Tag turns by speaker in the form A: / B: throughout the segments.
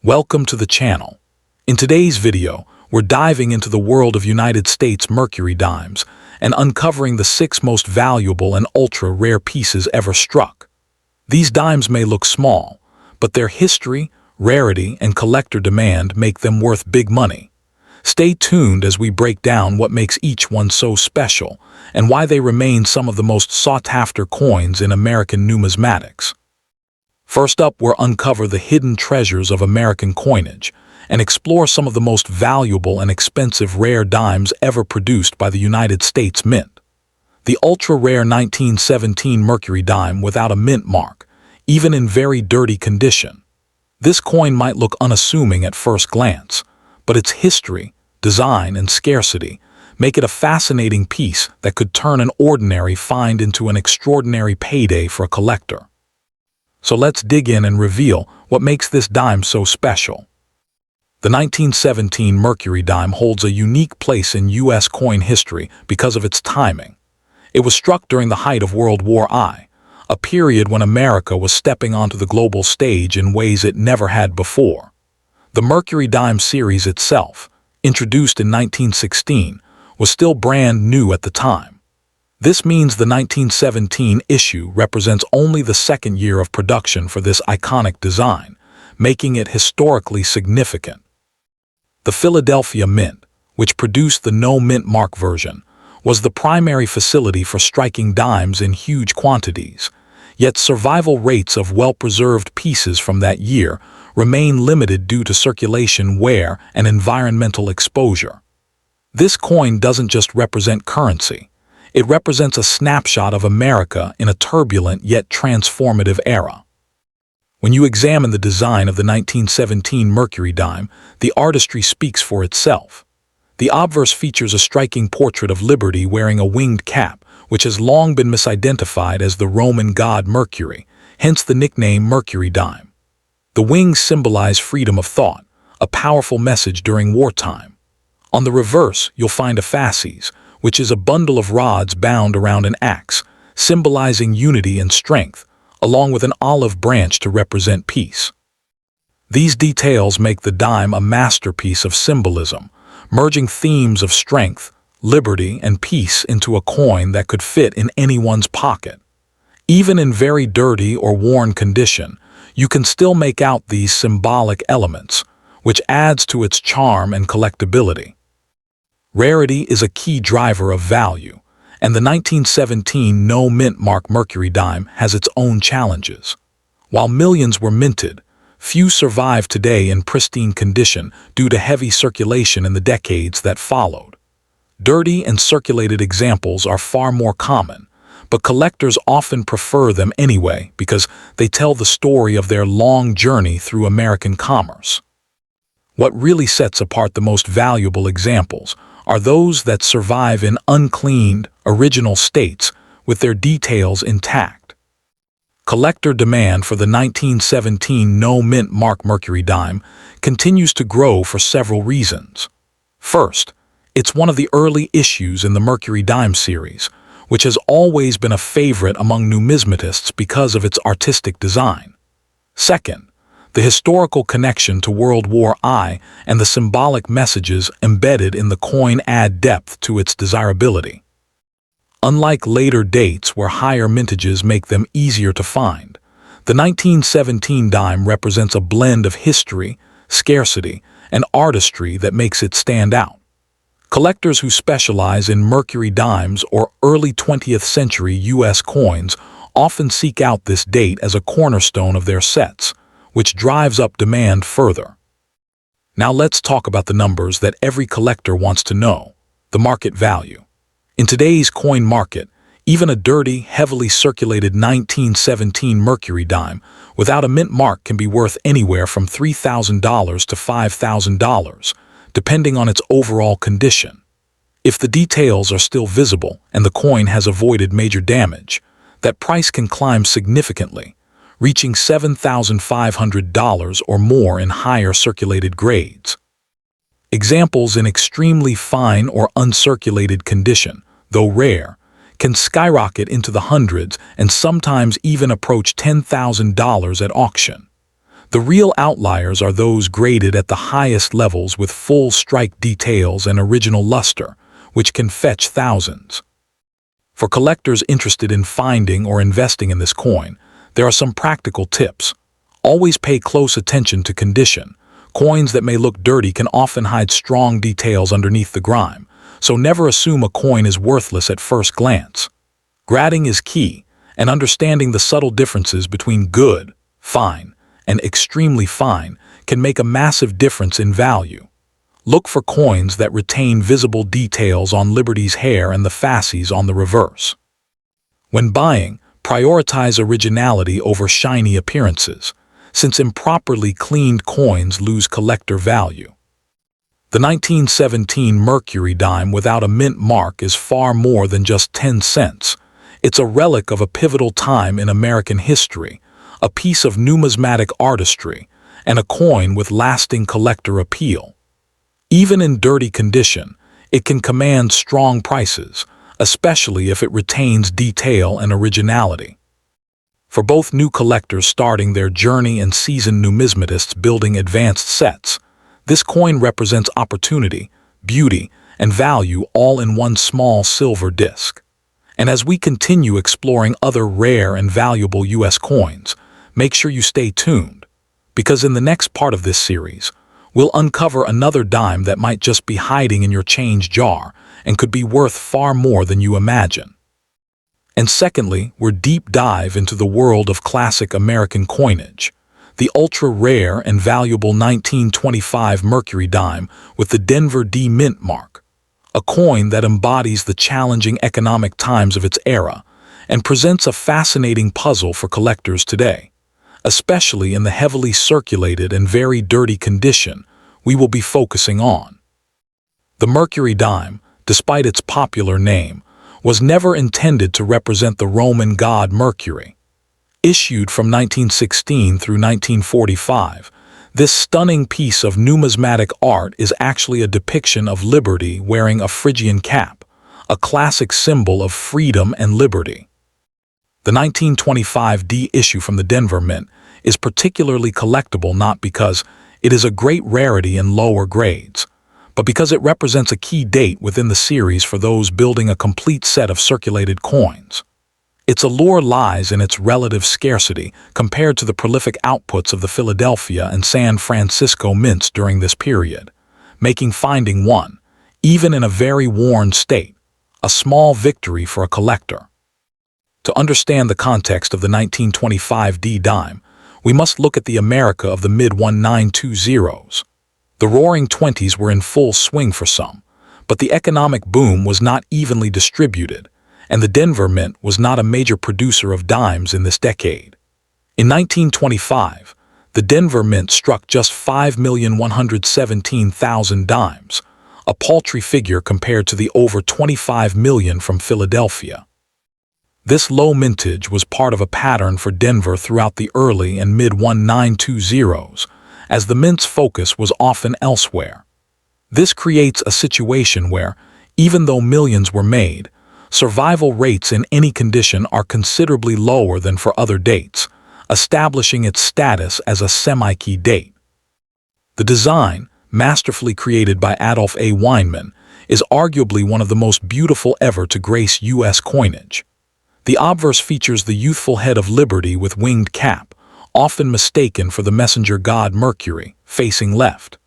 A: Welcome to the channel. In today's video, we're diving into the world of United States Mercury dimes and uncovering the 6 most valuable and ultra-rare pieces ever struck. These dimes may look small, but their history, rarity, and collector demand make them worth big money. Stay tuned as we break down what makes each one so special and why they remain some of the most sought-after coins in American numismatics. First up, we'll uncover the hidden treasures of American coinage and explore some of the most valuable and expensive rare dimes ever produced by the United States Mint. The ultra-rare 1917 Mercury dime without a mint mark, even in very dirty condition. This coin might look unassuming at first glance, but its history, design, and scarcity make it a fascinating piece that could turn an ordinary find into an extraordinary payday for a collector. So let's dig in and reveal what makes this dime so special. The 1917 Mercury dime holds a unique place in U.S. coin history because of its timing. It was struck during the height of World War I, a period when America was stepping onto the global stage in ways it never had before. The Mercury dime series itself, introduced in 1916, was still brand new at the time. This means the 1917 issue represents only the second year of production for this iconic design, making it historically significant. The Philadelphia Mint, which produced the no-mint mark version, was the primary facility for striking dimes in huge quantities, yet survival rates of well-preserved pieces from that year remain limited due to circulation wear and environmental exposure. This coin doesn't just represent currency. It represents a snapshot of America in a turbulent yet transformative era. When you examine the design of the 1917 Mercury dime, the artistry speaks for itself. The obverse features a striking portrait of Liberty wearing a winged cap, which has long been misidentified as the Roman god Mercury, hence the nickname Mercury dime. The wings symbolize freedom of thought, a powerful message during wartime. On the reverse, you'll find a fasces, which is a bundle of rods bound around an axe, symbolizing unity and strength, along with an olive branch to represent peace. These details make the dime a masterpiece of symbolism, merging themes of strength, liberty, and peace into a coin that could fit in anyone's pocket. Even in very dirty or worn condition, you can still make out these symbolic elements, which adds to its charm and collectability. Rarity is a key driver of value, and the 1917 no-mint mark Mercury dime has its own challenges. While millions were minted, few survive today in pristine condition due to heavy circulation in the decades that followed. Dirty and circulated examples are far more common, but collectors often prefer them anyway because they tell the story of their long journey through American commerce. What really sets apart the most valuable examples are those that survive in uncleaned, original states with their details intact. Collector demand for the 1917 no-mint mark Mercury dime continues to grow for several reasons. First, it's one of the early issues in the Mercury dime series, which has always been a favorite among numismatists because of its artistic design. Second, the historical connection to World War I and the symbolic messages embedded in the coin add depth to its desirability. Unlike later dates where higher mintages make them easier to find, the 1917 dime represents a blend of history, scarcity, and artistry that makes it stand out. Collectors who specialize in Mercury dimes or early 20th century U.S. coins often seek out this date as a cornerstone of their sets, which drives up demand further. Now let's talk about the numbers that every collector wants to know, the market value. In today's coin market, even a dirty, heavily circulated 1917 Mercury dime without a mint mark can be worth anywhere from $3,000 to $5,000, depending on its overall condition. If the details are still visible and the coin has avoided major damage, that price can climb significantly, reaching $7,500 or more in higher circulated grades. Examples in extremely fine or uncirculated condition, though rare, can skyrocket into the hundreds and sometimes even approach $10,000 at auction. The real outliers are those graded at the highest levels with full strike details and original luster, which can fetch thousands. For collectors interested in finding or investing in this coin, there are some practical tips. Always pay close attention to condition. Coins that may look dirty can often hide strong details underneath the grime, so never assume a coin is worthless at first glance. Grading is key, and understanding the subtle differences between good, fine, and extremely fine can make a massive difference in value. Look for coins that retain visible details on Liberty's hair and the fasces on the reverse. When buying, prioritize originality over shiny appearances, since improperly cleaned coins lose collector value. The 1917 Mercury dime without a mint mark is far more than just 10 cents. It's a relic of a pivotal time in American history, a piece of numismatic artistry, and a coin with lasting collector appeal. Even in dirty condition, it can command strong prices, especially if it retains detail and originality. For both new collectors starting their journey and seasoned numismatists building advanced sets, this coin represents opportunity, beauty, and value all in one small silver disc. And as we continue exploring other rare and valuable U.S. coins, make sure you stay tuned, because in the next part of this series, we'll uncover another dime that might just be hiding in your change jar and could be worth far more than you imagine. And secondly, we'll deep dive into the world of classic American coinage, the ultra-rare and valuable 1925 Mercury dime with the Denver D mint mark, a coin that embodies the challenging economic times of its era and presents a fascinating puzzle for collectors today. Especially in the heavily circulated and very dirty condition we will be focusing on. The Mercury dime, despite its popular name, was never intended to represent the Roman god Mercury. Issued from 1916 through 1945, this stunning piece of numismatic art is actually a depiction of Liberty wearing a Phrygian cap, a classic symbol of freedom and liberty. The 1925 D issue from the Denver Mint is particularly collectible not because it is a great rarity in lower grades, but because it represents a key date within the series for those building a complete set of circulated coins. Its allure lies in its relative scarcity compared to the prolific outputs of the Philadelphia and San Francisco mints during this period, making finding one, even in a very worn state, a small victory for a collector. To understand the context of the 1925 D dime, we must look at the America of the mid-1920s. The Roaring Twenties were in full swing for some, but the economic boom was not evenly distributed, and the Denver Mint was not a major producer of dimes in this decade. In 1925, the Denver Mint struck just 5,117,000 dimes, a paltry figure compared to the over 25 million from Philadelphia. This low mintage was part of a pattern for Denver throughout the early and mid-1920s, as the mint's focus was often elsewhere. This creates a situation where, even though millions were made, survival rates in any condition are considerably lower than for other dates, establishing its status as a semi-key date. The design, masterfully created by Adolph A. Weinman, is arguably one of the most beautiful ever to grace U.S. coinage. The obverse features the youthful head of Liberty with winged cap, often mistaken for the messenger god Mercury, facing left.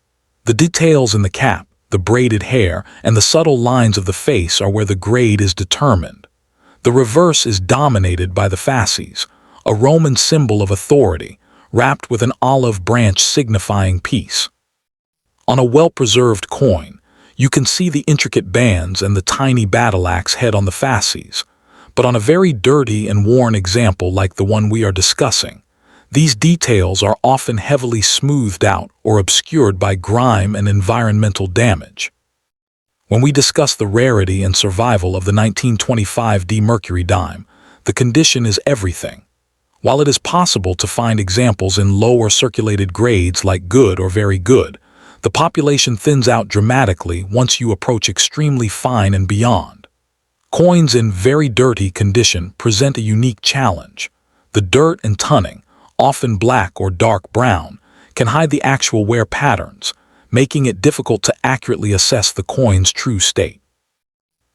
A: The details in the cap, the braided hair, and the subtle lines of the face are where the grade is determined. The reverse is dominated by the fasces, a Roman symbol of authority, wrapped with an olive branch signifying peace. On a well-preserved coin, you can see the intricate bands and the tiny battle-axe head on the fasces, but on a very dirty and worn example like the one we are discussing, these details are often heavily smoothed out or obscured by grime and environmental damage. When we discuss the rarity and survival of the 1925 D Mercury dime, the condition is everything. While it is possible to find examples in lower circulated grades like good or very good, the population thins out dramatically once you approach extremely fine and beyond. Coins in very dirty condition present a unique challenge. The dirt and tunning, often black or dark brown, can hide the actual wear patterns, making it difficult to accurately assess the coin's true state.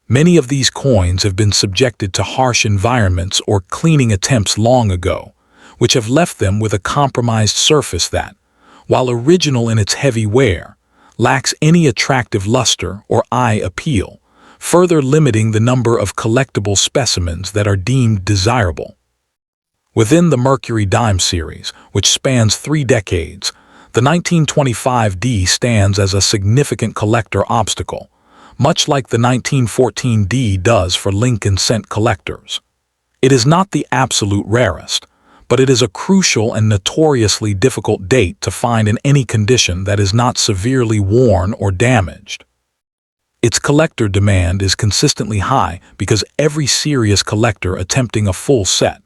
A: Many of these coins have been subjected to harsh environments or cleaning attempts long ago, which have left them with a compromised surface that, while original in its heavy wear, lacks any attractive luster or eye appeal, further limiting the number of collectible specimens that are deemed desirable. Within the Mercury dime series, which spans 3 decades, the 1925D stands as a significant collector obstacle, much like the 1914D does for Lincoln cent collectors. It is not the absolute rarest, but it is a crucial and notoriously difficult date to find in any condition that is not severely worn or damaged. Its collector demand is consistently high because every serious collector attempting a full set,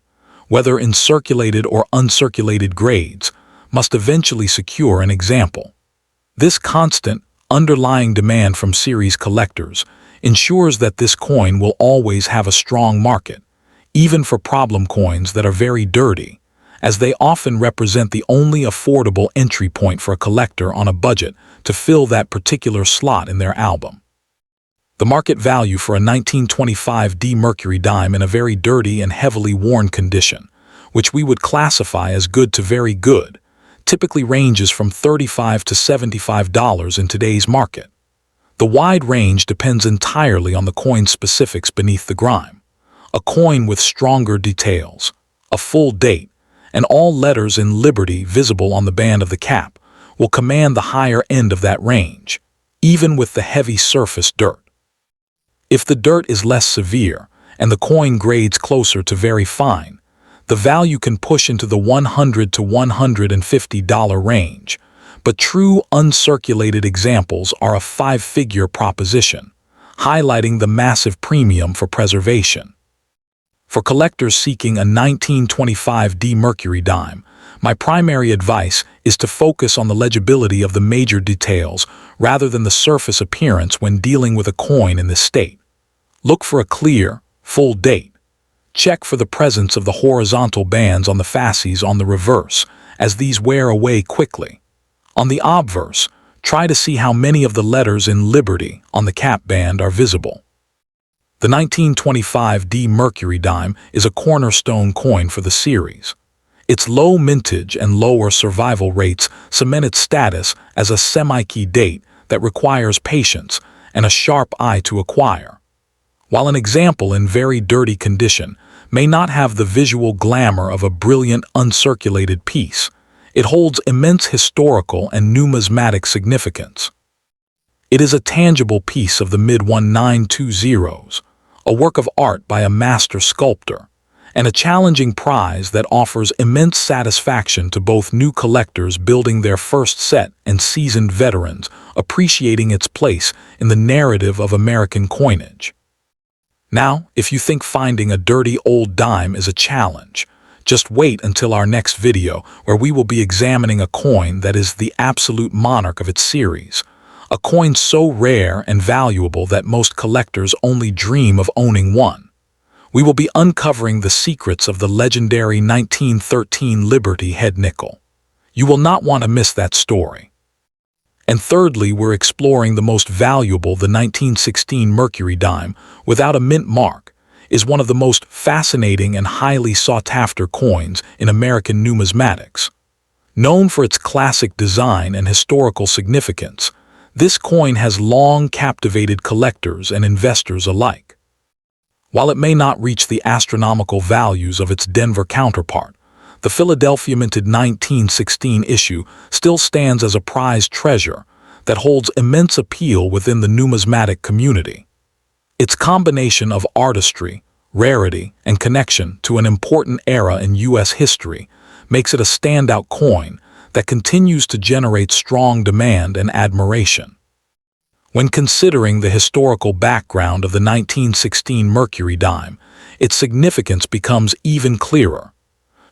A: whether in circulated or uncirculated grades, must eventually secure an example. This constant, underlying demand from series collectors ensures that this coin will always have a strong market, even for problem coins that are very dirty, as they often represent the only affordable entry point for a collector on a budget to fill that particular slot in their album. The market value for a 1925D Mercury dime in a very dirty and heavily worn condition, which we would classify as good to very good, typically ranges from $35 to $75 in today's market. The wide range depends entirely on the coin's specifics beneath the grime. A coin with stronger details, a full date, and all letters in Liberty visible on the band of the cap will command the higher end of that range, even with the heavy surface dirt. If the dirt is less severe and the coin grades closer to very fine, the value can push into the $100 to $150 range, but true uncirculated examples are a 5-figure proposition, highlighting the massive premium for preservation. For collectors seeking a 1925D Mercury dime, my primary advice is to focus on the legibility of the major details rather than the surface appearance when dealing with a coin in this state. Look for a clear, full date. Check for the presence of the horizontal bands on the fasces on the reverse, as these wear away quickly. On the obverse, try to see how many of the letters in Liberty on the cap band are visible. The 1925D Mercury dime is a cornerstone coin for the series. Its low mintage and lower survival rates cement its status as a semi-key date that requires patience and a sharp eye to acquire. While an example in very dirty condition may not have the visual glamour of a brilliant uncirculated piece, it holds immense historical and numismatic significance. It is a tangible piece of the mid-1920s, a work of art by a master sculptor, and a challenging prize that offers immense satisfaction to both new collectors building their first set and seasoned veterans appreciating its place in the narrative of American coinage. Now, if you think finding a dirty old dime is a challenge, just wait until our next video where we will be examining a coin that is the absolute monarch of its series, a coin so rare and valuable that most collectors only dream of owning one. We will be uncovering the secrets of the legendary 1913 Liberty head nickel. You will not want to miss that story. And thirdly, we're exploring the most valuable, the 1916 Mercury dime, without a mint mark, is one of the most fascinating and highly sought-after coins in American numismatics. Known for its classic design and historical significance, this coin has long captivated collectors and investors alike. While it may not reach the astronomical values of its Denver counterpart, the Philadelphia minted 1916 issue still stands as a prized treasure that holds immense appeal within the numismatic community. Its combination of artistry, rarity, and connection to an important era in U.S. history makes it a standout coin that continues to generate strong demand and admiration. When considering the historical background of the 1916 Mercury dime, its significance becomes even clearer.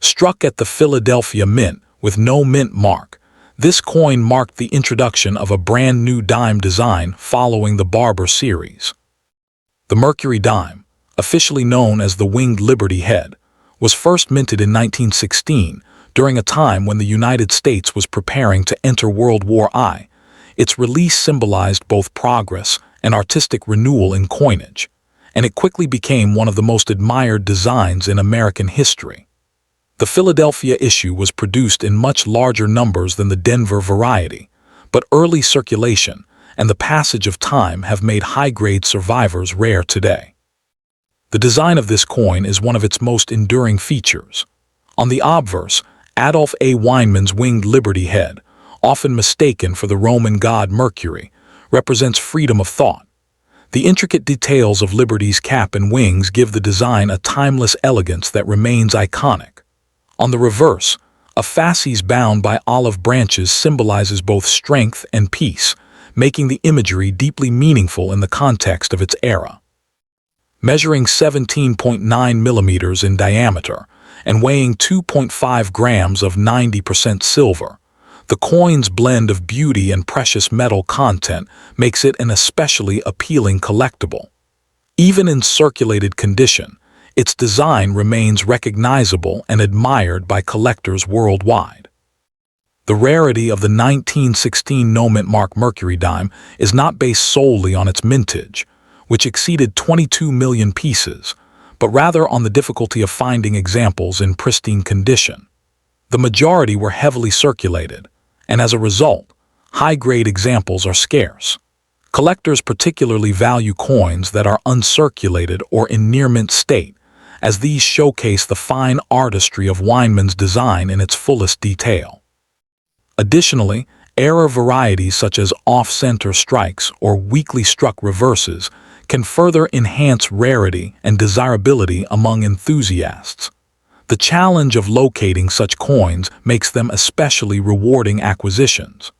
A: Struck at the Philadelphia Mint with no mint mark, this coin marked the introduction of a brand new dime design following the Barber series. The Mercury dime, officially known as the Winged Liberty Head, was first minted in 1916 During a time when the United States was preparing to enter World War I, its release symbolized both progress and artistic renewal in coinage, and it quickly became one of the most admired designs in American history. The Philadelphia issue was produced in much larger numbers than the Denver variety, but early circulation and the passage of time have made high-grade survivors rare today. The design of this coin is one of its most enduring features. On the obverse, Adolph A. Weinman's winged liberty head, often mistaken for the Roman god Mercury, represents freedom of thought. The intricate details of Liberty's cap and wings give the design a timeless elegance that remains iconic. On the reverse, a fasces bound by olive branches symbolizes both strength and peace, making the imagery deeply meaningful in the context of its era. Measuring 17.9 millimeters in diameter and weighing 2.5 grams of 90% silver, the coin's blend of beauty and precious metal content makes it an especially appealing collectible. Even in circulated condition, its design remains recognizable and admired by collectors worldwide. The rarity of the 1916 no-mint mark Mercury dime is not based solely on its mintage, which exceeded 22 million pieces, but rather on the difficulty of finding examples in pristine condition. The majority were heavily circulated, and as a result, high-grade examples are scarce. Collectors particularly value coins that are uncirculated or in near-mint state, as these showcase the fine artistry of Weinman's design in its fullest detail. Additionally, error varieties such as off-center strikes or weakly struck reverses can further enhance rarity and desirability among enthusiasts. The challenge of locating such coins makes them especially rewarding acquisitions.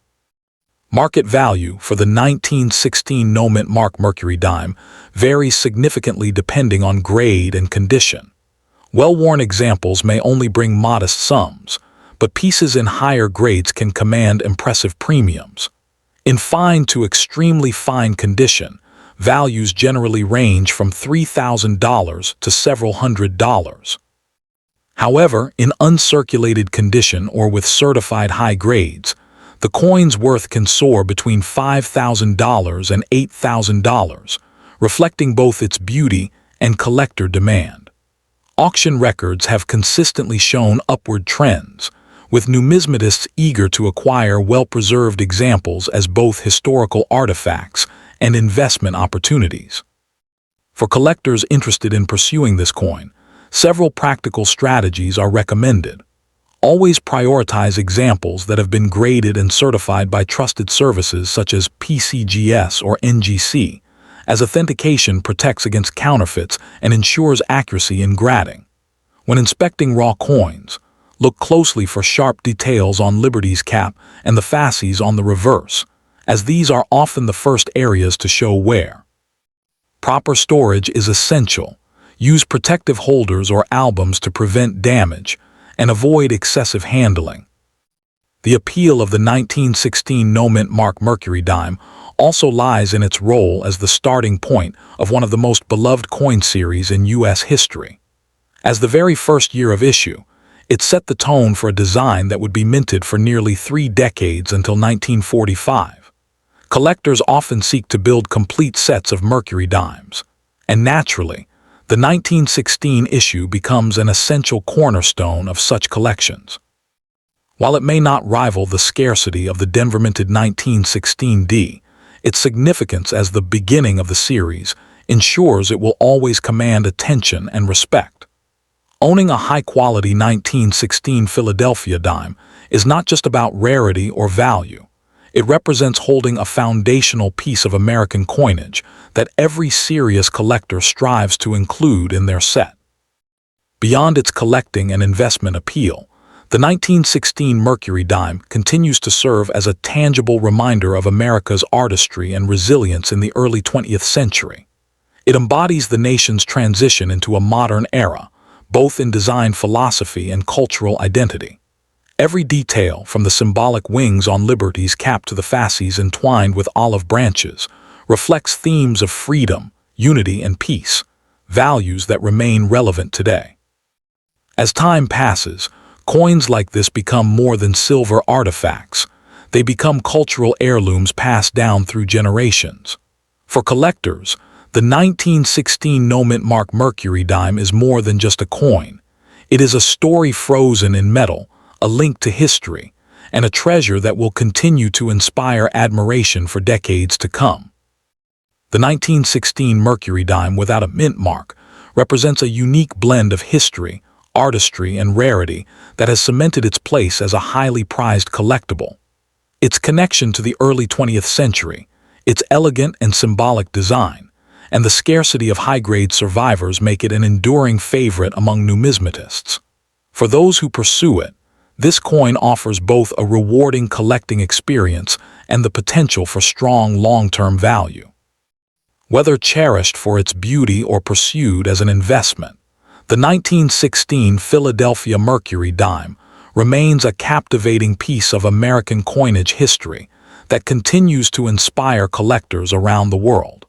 A: Market value for the 1916 no-mint mark Mercury dime varies significantly depending on grade and condition. Well-worn examples may only bring modest sums, but pieces in higher grades can command impressive premiums. In fine to extremely fine condition, values generally range from $3,000 to several $100s. However, in uncirculated condition or with certified high grades, the coin's worth can soar between $5,000 and $8,000, reflecting both its beauty and collector demand. Auction records have consistently shown upward trends, with numismatists eager to acquire well-preserved examples as both historical artifacts and investment opportunities. For collectors interested in pursuing this coin, several practical strategies are recommended. Always prioritize examples that have been graded and certified by trusted services such as PCGS or NGC, as authentication protects against counterfeits and ensures accuracy in grading. When inspecting raw coins, look closely for sharp details on Liberty's cap and the fasces on the reverse, as these are often the first areas to show wear. Proper storage is essential. Use protective holders or albums to prevent damage and avoid excessive handling. The appeal of the 1916 no-mint mark Mercury dime also lies in its role as the starting point of one of the most beloved coin series in U.S. history. As the very first year of issue, it set the tone for a design that would be minted for nearly 3 decades until 1945. Collectors often seek to build complete sets of Mercury dimes, and naturally, the 1916 issue becomes an essential cornerstone of such collections. While it may not rival the scarcity of the Denver-minted 1916D, its significance as the beginning of the series ensures it will always command attention and respect. Owning a high-quality 1916 Philadelphia dime is not just about rarity or value. It represents holding a foundational piece of American coinage that every serious collector strives to include in their set. Beyond its collecting and investment appeal, the 1916 Mercury dime continues to serve as a tangible reminder of America's artistry and resilience in the early 20th century. It embodies the nation's transition into a modern era, both in design philosophy and cultural identity. Every detail, from the symbolic wings on Liberty's cap to the fasces entwined with olive branches, reflects themes of freedom, unity, and peace, values that remain relevant today. As time passes, Coins like this become more than silver artifacts. They become cultural heirlooms passed down through generations. For collectors, the 1916 no-mint mark Mercury dime is more than just a coin. It is a story frozen in metal, a link to history, and a treasure that will continue to inspire admiration for decades to come. The 1916 Mercury dime without a mint mark represents a unique blend of history, artistry, and rarity that has cemented its place as a highly prized collectible. Its connection to the early 20th century, its elegant and symbolic design, and the scarcity of high-grade survivors make it an enduring favorite among numismatists. For those who pursue it, this coin offers both a rewarding collecting experience and the potential for strong long-term value. Whether cherished for its beauty or pursued as an investment, the 1916 Philadelphia Mercury dime remains a captivating piece of American coinage history that continues to inspire collectors around the world.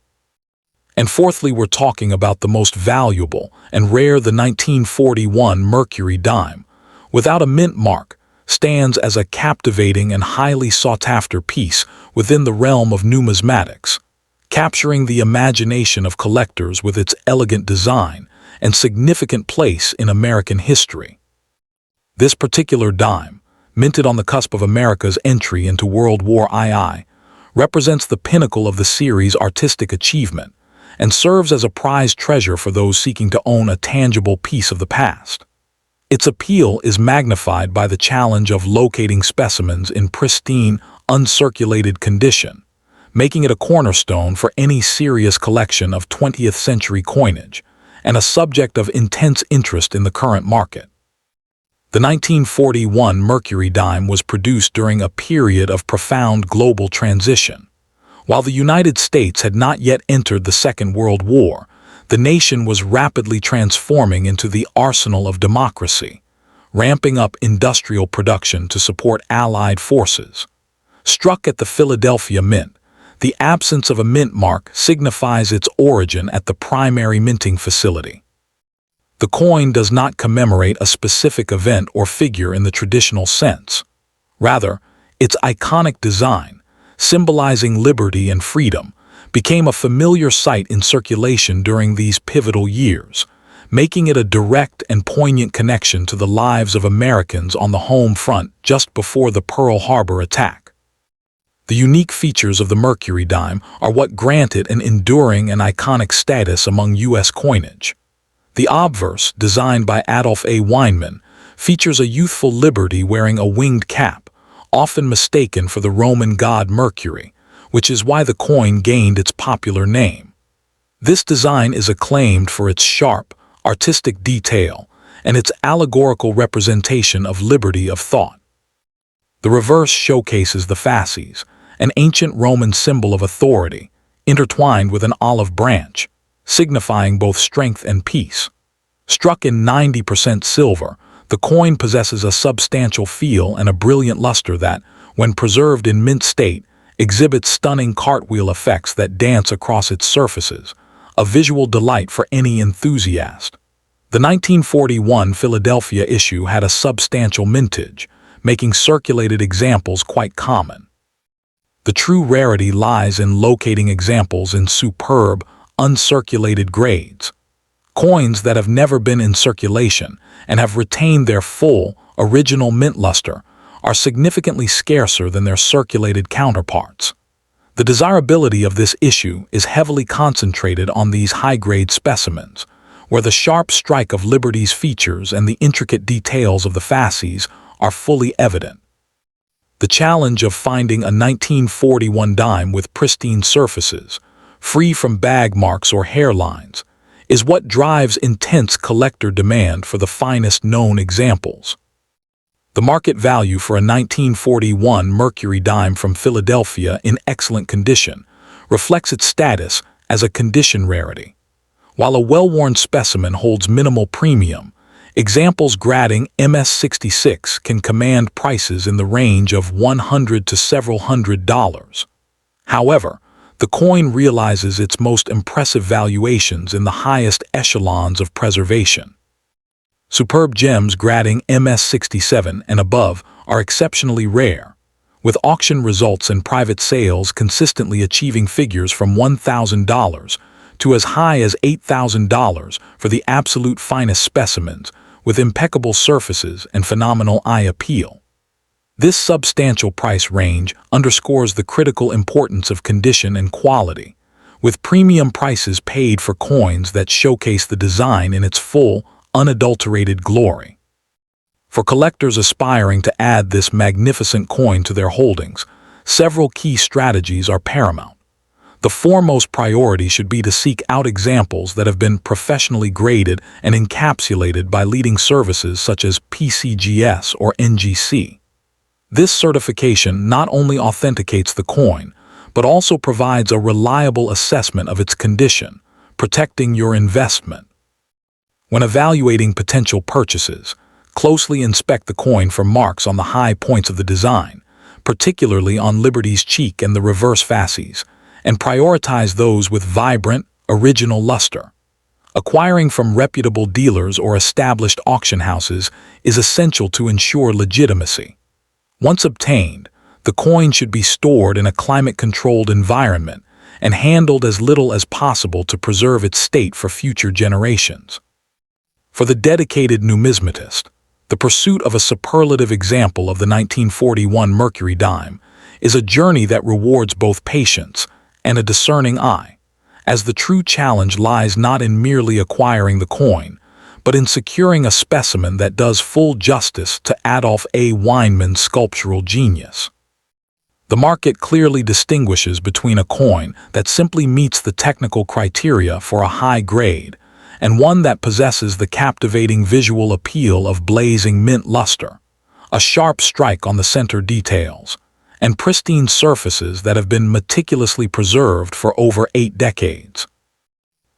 A: And fourthly, we're talking about the most valuable and rare, the 1941 Mercury dime, without a mint mark, stands as a captivating and highly sought-after piece within the realm of numismatics, capturing the imagination of collectors with its elegant design and significant place in American history. This particular dime, minted on the cusp of America's entry into World War II, represents the pinnacle of the series' artistic achievement and serves as a prized treasure for those seeking to own a tangible piece of the past. Its appeal is magnified by the challenge of locating specimens in pristine, uncirculated condition, making it a cornerstone for any serious collection of 20th-century coinage and a subject of intense interest in the current market. The 1941 Mercury dime was produced during a period of profound global transition. While the United States had not yet entered the Second World War, the nation was rapidly transforming into the arsenal of democracy, ramping up industrial production to support Allied forces. Struck at the Philadelphia Mint, the absence of a mint mark signifies its origin at the primary minting facility. The coin does not commemorate a specific event or figure in the traditional sense. Rather, its iconic design, symbolizing liberty and freedom, became a familiar sight in circulation during these pivotal years, making it a direct and poignant connection to the lives of Americans on the home front just before the Pearl Harbor attack. The unique features of the Mercury dime are what grant it an enduring and iconic status among U.S. coinage. The obverse, designed by Adolph A. Weinman, features a youthful Liberty wearing a winged cap, often mistaken for the Roman god Mercury, which is why the coin gained its popular name. This design is acclaimed for its sharp, artistic detail and its allegorical representation of liberty of thought. The reverse showcases the fasces, an ancient Roman symbol of authority, intertwined with an olive branch, signifying both strength and peace. Struck in 90% silver, the coin possesses a substantial feel and a brilliant luster that, when preserved in mint state, exhibits stunning cartwheel effects that dance across its surfaces, a visual delight for any enthusiast. The 1941 Philadelphia issue had a substantial mintage, making circulated examples quite common. The true rarity lies in locating examples in superb, uncirculated grades. Coins that have never been in circulation and have retained their full, original mint luster are significantly scarcer than their circulated counterparts. The desirability of this issue is heavily concentrated on these high-grade specimens, where the sharp strike of Liberty's features and the intricate details of the fasces are fully evident. The challenge of finding a 1941 dime with pristine surfaces, free from bag marks or hairlines, is what drives intense collector demand for the finest known examples. The market value for a 1941 Mercury dime from Philadelphia in excellent condition reflects its status as a condition rarity. While a well-worn specimen holds minimal premium, examples grading MS-66 can command prices in the range of $100 to several $100s. However, the coin realizes its most impressive valuations in the highest echelons of preservation. Superb gems grading MS67 and above are exceptionally rare, with auction results and private sales consistently achieving figures from $1,000 to as high as $8,000 for the absolute finest specimens, with impeccable surfaces and phenomenal eye appeal. This substantial price range underscores the critical importance of condition and quality, with premium prices paid for coins that showcase the design in its full, unadulterated glory. For collectors aspiring to add this magnificent coin to their holdings, several key strategies are paramount. The foremost priority should be to seek out examples that have been professionally graded and encapsulated by leading services such as PCGS or NGC. This certification not only authenticates the coin, but also provides a reliable assessment of its condition, protecting your investment. When evaluating potential purchases, closely inspect the coin for marks on the high points of the design, particularly on Liberty's cheek and the reverse fasces, and prioritize those with vibrant, original luster. Acquiring from reputable dealers or established auction houses is essential to ensure legitimacy. Once obtained, the coin should be stored in a climate-controlled environment and handled as little as possible to preserve its state for future generations. For the dedicated numismatist, the pursuit of a superlative example of the 1941 Mercury dime is a journey that rewards both patience and a discerning eye, as the true challenge lies not in merely acquiring the coin, but in securing a specimen that does full justice to Adolf A. Weinmann's sculptural genius. The market clearly distinguishes between a coin that simply meets the technical criteria for a high grade and one that possesses the captivating visual appeal of blazing mint luster, a sharp strike on the center details, and pristine surfaces that have been meticulously preserved for over 8 decades.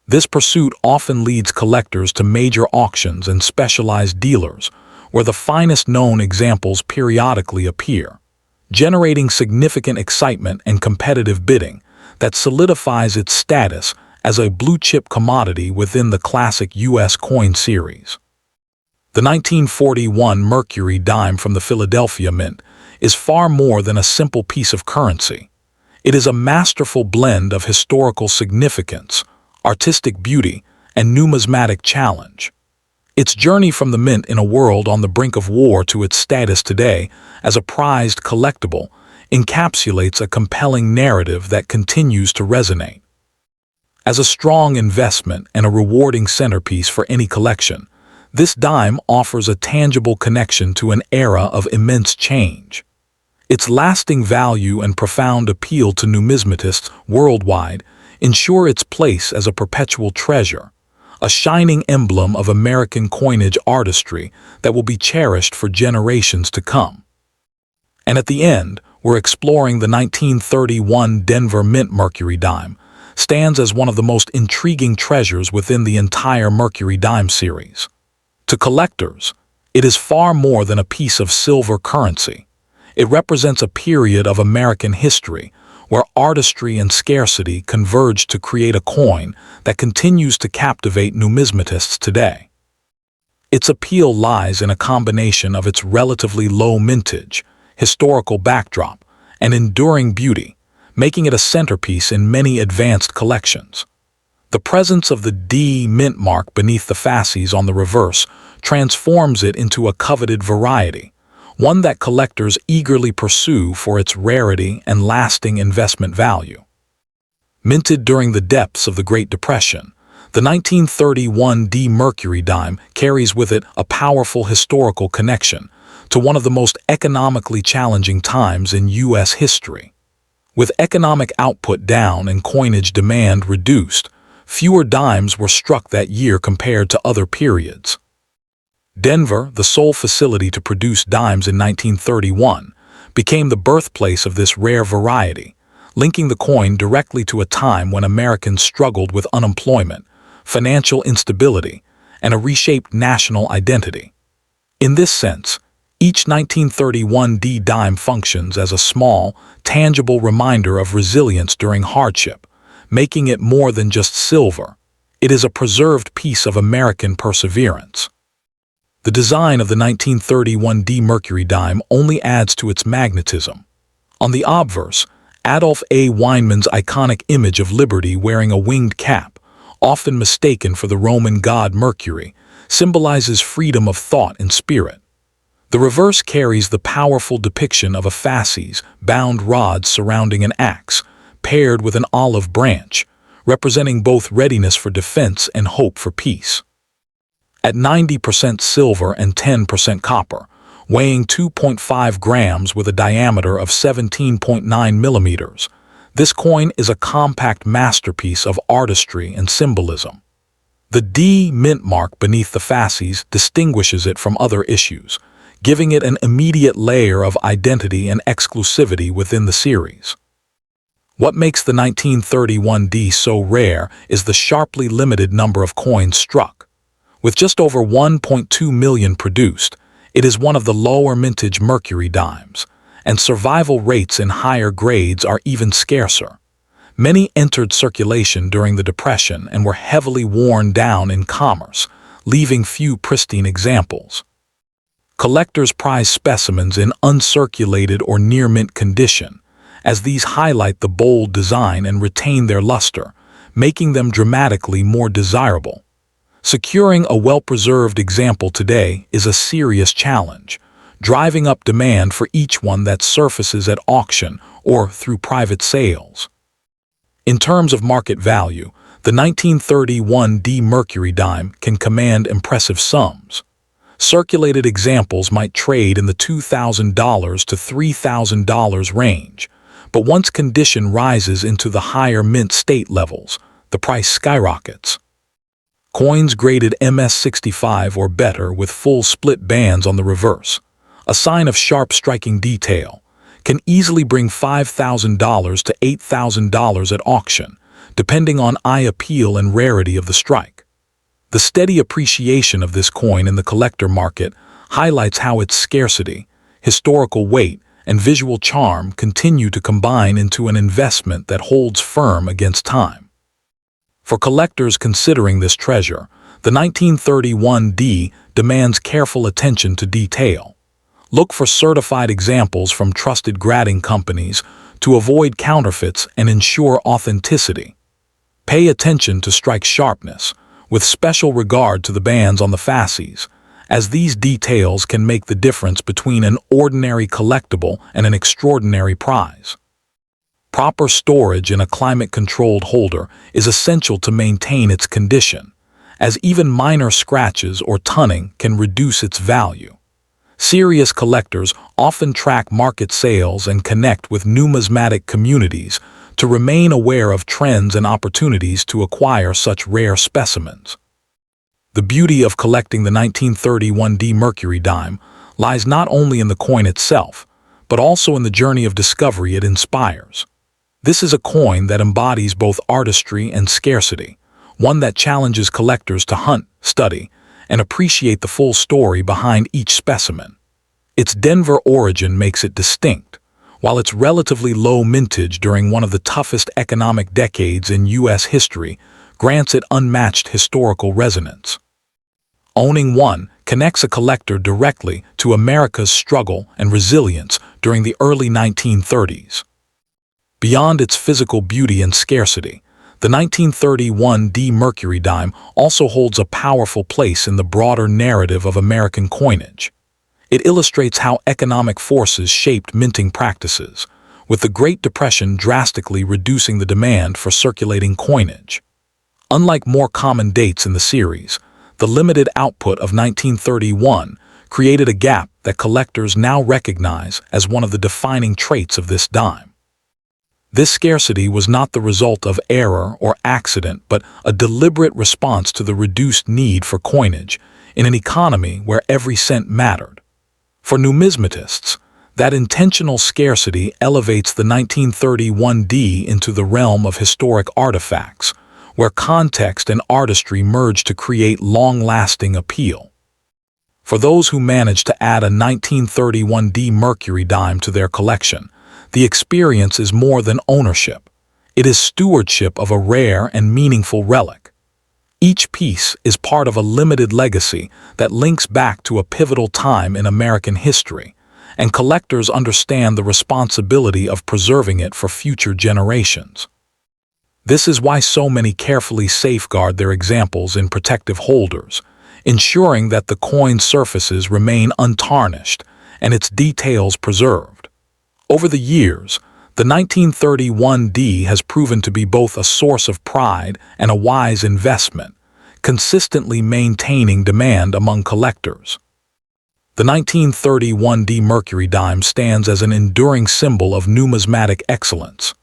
A: This pursuit often leads collectors to major auctions and specialized dealers, where the finest known examples periodically appear, generating significant excitement and competitive bidding that solidifies its status as a blue-chip commodity within the classic U.S. coin series. The 1941 Mercury dime from the Philadelphia Mint is far more than a simple piece of currency. It is a masterful blend of historical significance, artistic beauty, and numismatic challenge. Its journey from the mint in a world on the brink of war to its status today as a prized collectible encapsulates a compelling narrative that continues to resonate. As a strong investment and a rewarding centerpiece for any collection, this dime offers a tangible connection to an era of immense change. Its lasting value and profound appeal to numismatists worldwide ensure its place as a perpetual treasure, a shining emblem of American coinage artistry that will be cherished for generations to come. And at the end, we're exploring the 1931 Denver Mint Mercury dime, stands as one of the most intriguing treasures within the entire Mercury dime series. To collectors, it is far more than a piece of silver currency. It represents a period of American history where artistry and scarcity converged to create a coin that continues to captivate numismatists today. Its appeal lies in a combination of its relatively low mintage, historical backdrop, and enduring beauty, making it a centerpiece in many advanced collections. The presence of the D mint mark beneath the fasces on the reverse transforms it into a coveted variety, one that collectors eagerly pursue for its rarity and lasting investment value. Minted during the depths of the Great Depression, the 1931 D Mercury dime carries with it a powerful historical connection to one of the most economically challenging times in U.S. history. With economic output down and coinage demand reduced, fewer dimes were struck that year compared to other periods. Denver, the sole facility to produce dimes in 1931, became the birthplace of this rare variety, linking the coin directly to a time when Americans struggled with unemployment, financial instability, and a reshaped national identity. In this sense, each 1931 D dime functions as a small, tangible reminder of resilience during hardship, making it more than just silver. It is a preserved piece of American perseverance. The design of the 1931D Mercury dime only adds to its magnetism. On the obverse, Adolf A. Weinmann's iconic image of liberty wearing a winged cap, often mistaken for the Roman god Mercury, symbolizes freedom of thought and spirit. The reverse carries the powerful depiction of a fasces, bound rods surrounding an axe, paired with an olive branch, representing both readiness for defense and hope for peace. At 90% silver and 10% copper, weighing 2.5 grams with a diameter of 17.9 millimeters, this coin is a compact masterpiece of artistry and symbolism. The D mint mark beneath the fasces distinguishes it from other issues, giving it an immediate layer of identity and exclusivity within the series. What makes the 1931D so rare is the sharply limited number of coins struck. With just over 1.2 million produced, it is one of the lower mintage Mercury dimes, and survival rates in higher grades are even scarcer. Many entered circulation during the Depression and were heavily worn down in commerce, leaving few pristine examples. Collectors prize specimens in uncirculated or near-mint condition, as these highlight the bold design and retain their luster, making them dramatically more desirable. Securing a well-preserved example today is a serious challenge, driving up demand for each one that surfaces at auction or through private sales. In terms of market value, the 1931D Mercury dime can command impressive sums. Circulated examples might trade in the $2,000 to $3,000 range, but once condition rises into the higher mint state levels, the price skyrockets. Coins graded MS65 or better with full split bands on the reverse, a sign of sharp striking detail, can easily bring $5,000 to $8,000 at auction, depending on eye appeal and rarity of the strike. The steady appreciation of this coin in the collector market highlights how its scarcity, historical weight, and visual charm continue to combine into an investment that holds firm against time. For collectors considering this treasure, the 1931D demands careful attention to detail. Look for certified examples from trusted grading companies to avoid counterfeits and ensure authenticity. Pay attention to strike sharpness, with special regard to the bands on the fasces, as these details can make the difference between an ordinary collectible and an extraordinary prize. Proper storage in a climate-controlled holder is essential to maintain its condition, as even minor scratches or tunning can reduce its value. Serious collectors often track market sales and connect with numismatic communities to remain aware of trends and opportunities to acquire such rare specimens. The beauty of collecting the 1931D Mercury dime lies not only in the coin itself, but also in the journey of discovery it inspires. This is a coin that embodies both artistry and scarcity, one that challenges collectors to hunt, study, and appreciate the full story behind each specimen. Its Denver origin makes it distinct, while its relatively low mintage during one of the toughest economic decades in U.S. history grants it unmatched historical resonance. Owning one connects a collector directly to America's struggle and resilience during the early 1930s. Beyond its physical beauty and scarcity, the 1931D Mercury dime also holds a powerful place in the broader narrative of American coinage. It illustrates how economic forces shaped minting practices, with the Great Depression drastically reducing the demand for circulating coinage. Unlike more common dates in the series, the limited output of 1931 created a gap that collectors now recognize as one of the defining traits of this dime. This scarcity was not the result of error or accident, but a deliberate response to the reduced need for coinage in an economy where every cent mattered. For numismatists, that intentional scarcity elevates the 1931D into the realm of historic artifacts, where context and artistry merge to create long-lasting appeal. For those who manage to add a 1931D Mercury dime to their collection, the experience is more than ownership. It is stewardship of a rare and meaningful relic. Each piece is part of a limited legacy that links back to a pivotal time in American history, and collectors understand the responsibility of preserving it for future generations. This is why so many carefully safeguard their examples in protective holders, ensuring that the coin's surfaces remain untarnished and its details preserved. Over the years, the 1931D has proven to be both a source of pride and a wise investment, consistently maintaining demand among collectors. The 1931D Mercury dime stands as an enduring symbol of numismatic excellence.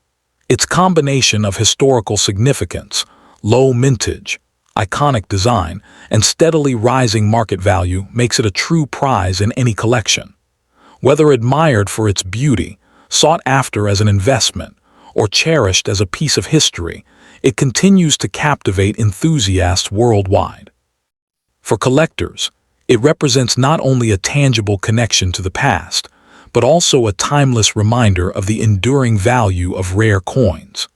A: Its combination of historical significance, low mintage, iconic design, and steadily rising market value makes it a true prize in any collection. Whether admired for its beauty, sought after as an investment, or cherished as a piece of history, it continues to captivate enthusiasts worldwide. For collectors, it represents not only a tangible connection to the past, but also a timeless reminder of the enduring value of rare coins.